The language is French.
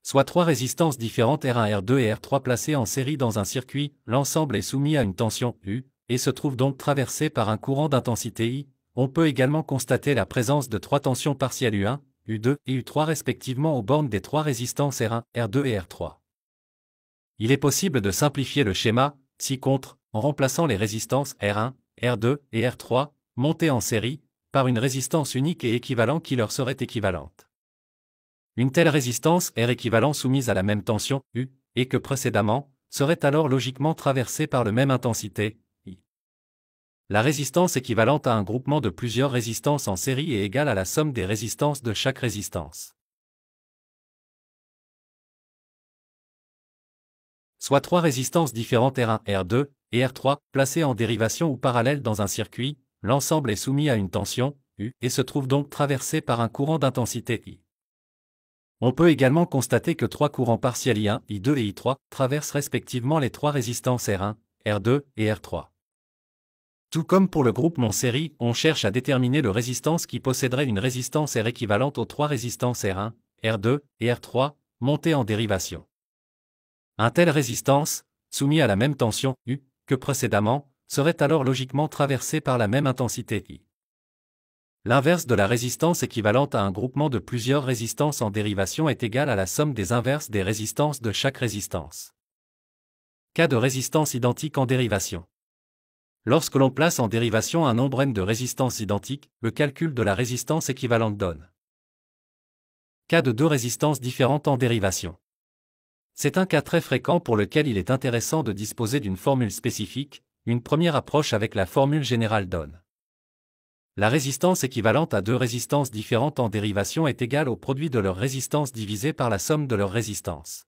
soit trois résistances différentes R1, R2 et R3 placées en série dans un circuit, l'ensemble est soumis à une tension U, et se trouve donc traversé par un courant d'intensité I. On peut également constater la présence de trois tensions partielles U1, U2 et U3 respectivement aux bornes des trois résistances R1, R2 et R3. Il est possible de simplifier le schéma, ci-contre, en remplaçant les résistances R1, R2 et R3, montées en série, par une résistance unique et équivalente qui leur serait équivalente. Une telle résistance R équivalent soumise à la même tension, U, et que précédemment, serait alors logiquement traversée par le même intensité, I. La résistance équivalente à un groupement de plusieurs résistances en série est égale à la somme des résistances de chaque résistance. Soit trois résistances différentes R1, R2 et R3, placées en dérivation ou parallèles dans un circuit, l'ensemble est soumis à une tension, U, et se trouve donc traversé par un courant d'intensité I. On peut également constater que trois courants partiels I1, I2 et I3 traversent respectivement les trois résistances R1, R2 et R3. Tout comme pour le groupement série, on cherche à déterminer le résistance qui posséderait une résistance R équivalente aux trois résistances R1, R2 et R3, montées en dérivation. Un tel résistance, soumis à la même tension U que précédemment, serait alors logiquement traversé par la même intensité I. L'inverse de la résistance équivalente à un groupement de plusieurs résistances en dérivation est égale à la somme des inverses des résistances de chaque résistance. Cas de résistance identique en dérivation. Lorsque l'on place en dérivation un nombre n de résistances identiques, le calcul de la résistance équivalente donne. Cas de deux résistances différentes en dérivation. C'est un cas très fréquent pour lequel il est intéressant de disposer d'une formule spécifique. Une première approche avec la formule générale donne. La résistance équivalente à deux résistances différentes en dérivation est égale au produit de leur résistance divisé par la somme de leurs résistances.